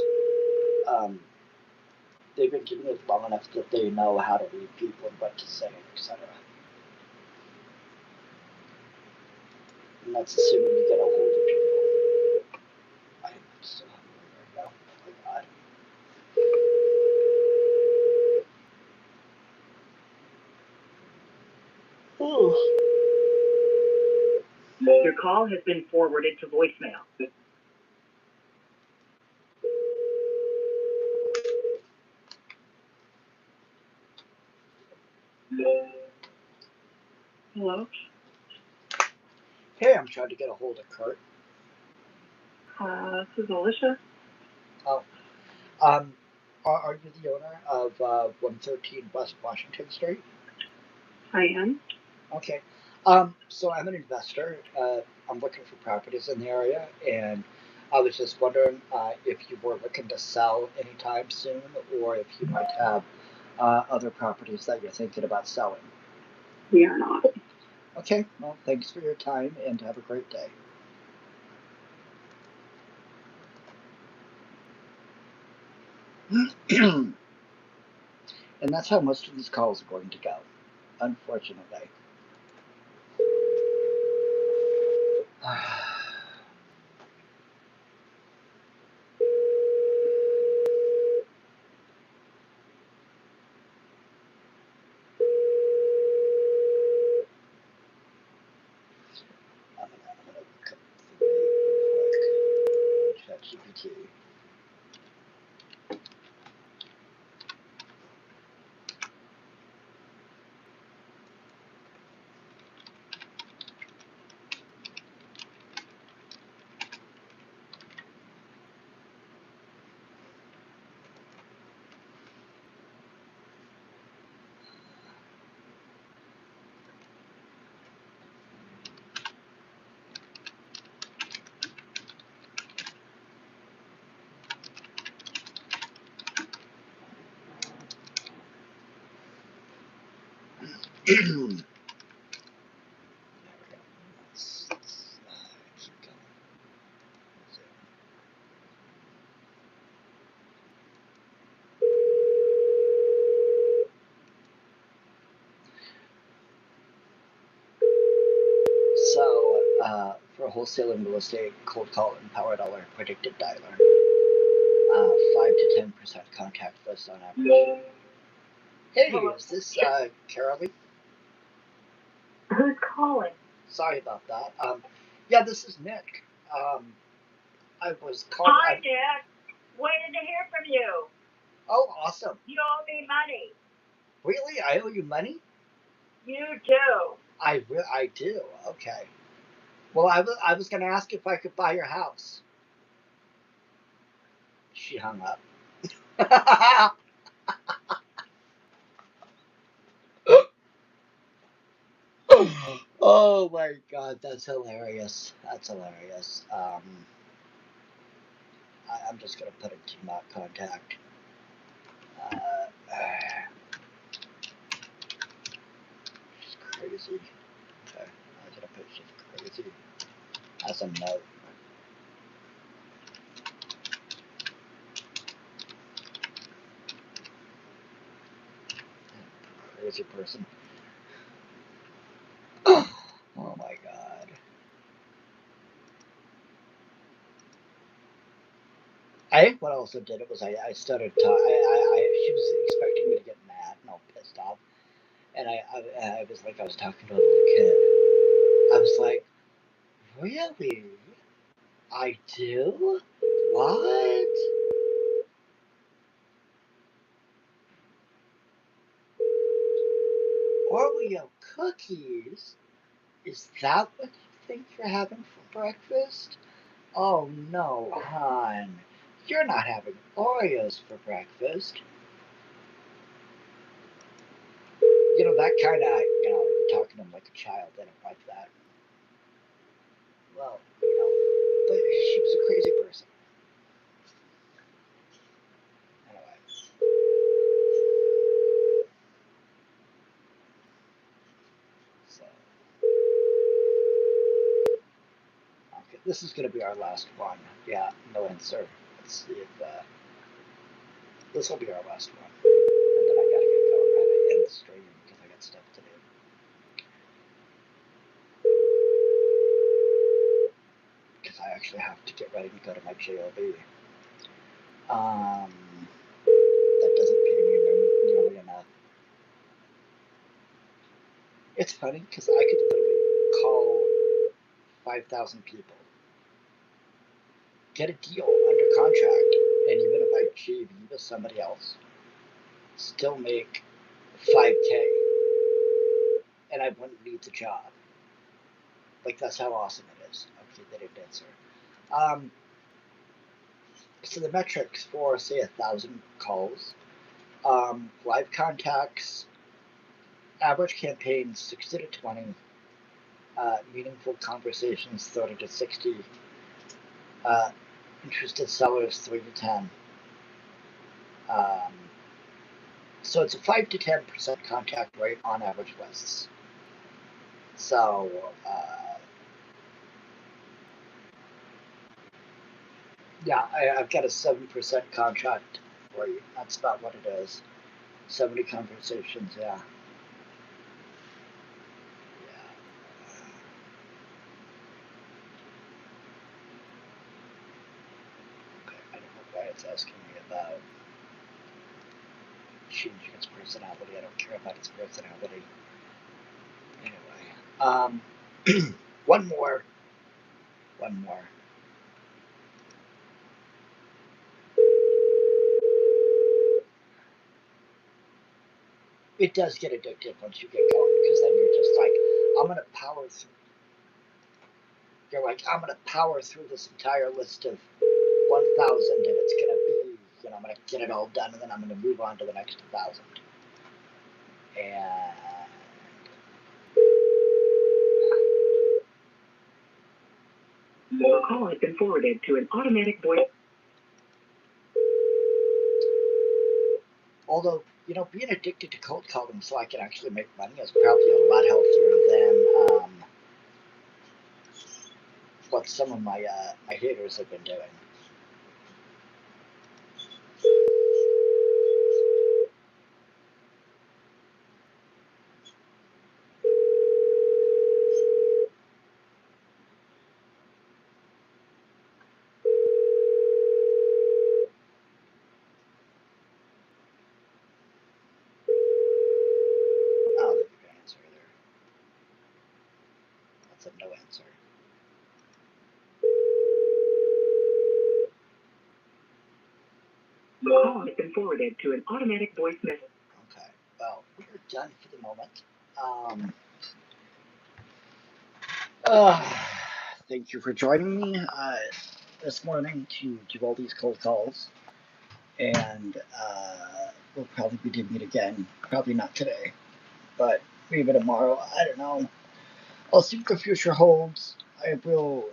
They've been doing it long enough that they know how to read people and what to say, etc. And that's assuming you get a hold of people. I'm so hungry right now. Oh my god. Ooh. Your call has been forwarded to voicemail. Hello? Hey, I'm trying to get a hold of Kurt. This is Alicia. Oh. Are you the owner of 113 West Washington Street? I am. Okay. So I'm an investor. I'm looking for properties in the area, and I was just wondering if you were looking to sell anytime soon, or if you might have other properties that you're thinking about selling. We are not. Okay. Well, thanks for your time, and have a great day. And that's how most of these calls are going to go, unfortunately. I'm gonna look up the rate real quick on ChatGPT. There we go. Let's keep going. So, for wholesaling real estate, cold call and power dollar predicted dialer, 5 to 10% contact list on average. Hey, Hello. is this Carolee? Who's calling? Sorry about that. Yeah, this is Nick. I was calling. Hi, Nick. Waiting to hear from you. Oh, awesome. You owe me money. Really? I owe you money? You do. I do. Okay. Well, I was going to ask if I could buy your house. She hung up. Oh my god, that's hilarious. That's hilarious. I'm just gonna put it to not contact. She's crazy. Okay, I'm gonna put she's crazy as a note. Crazy person. Oh my god. What I also did it was I started she was expecting me to get mad and all pissed off, and I was like I was talking to a little kid. I was like, really? I do? What? Oreo cookies? Is that what you think you're having for breakfast? Oh no, hon. You're not having Oreos for breakfast. You know, that kind of, you're talking to him like a child. They don't like that. Well, but she was a crazy person. Anyway. So. Okay, this is going to be our last one. Yeah, no answer. Let's see if this will be our last one. And then I gotta get going. I gotta end the stream because I got stuff to do. Because I actually have to get ready to go to my job. That doesn't pay me nearly enough. It's funny because I could literally call 5,000 people, get a deal under contract, and even if I JV with somebody else, still make 5K, and I wouldn't need the job. Like, that's how awesome it is. Okay, they didn't answer. So the metrics for, say, 1,000 calls, live contacts, average campaigns 60 to 20, meaningful conversations 30 to 60, interested sellers 3 to 10. So it's a 5 to 10% contact rate on average lists. So yeah, I've got a 7% contract rate. That's about what it is. 70 conversations, yeah. Okay, I don't know why it's asking me about changing its personality. I don't care about its personality. Anyway, one more. It does get addictive once you get going, because then you're just like, I'm gonna power through. You're like, I'm gonna power through this entire list of 1,000, and it's gonna be, I'm gonna get it all done, and then I'm gonna move on to the next 1,000. And Your call has been forwarded to an automatic voice. although, being addicted to cold calling so I can actually make money is probably a lot healthier than what some of my haters have been doing. Oh, there's an answer there. That's a no answer. Your call has been forwarded to an automatic voice message. Okay, well, we're done for the moment. Thank you for joining me this morning to do all these cold calls, and we'll probably be doing it again. Probably not today, but maybe tomorrow. I don't know. I'll see what the future holds. I will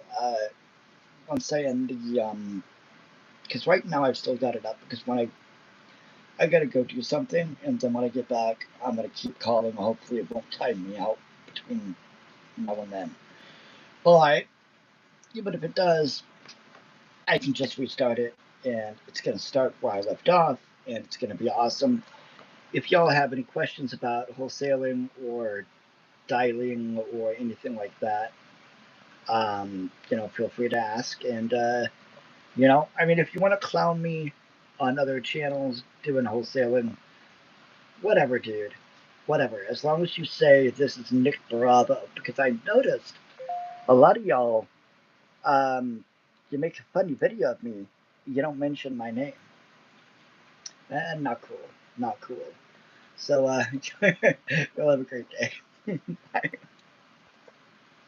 once I end the because right now I've still got it up because when I gotta go do something, and then when I get back, I'm gonna keep calling. Hopefully, it won't time me out between now and then. But even if it does, I can just restart it, and it's going to start where I left off, and it's going to be awesome. If y'all have any questions about wholesaling or dialing or anything like that, feel free to ask. And, if you want to clown me on other channels doing wholesaling, whatever, dude. Whatever. As long as you say this is Nick Bravo, because I noticed a lot of y'all, you make a funny video of me, you don't mention my name. Not cool. So, you'll have a great day. Bye.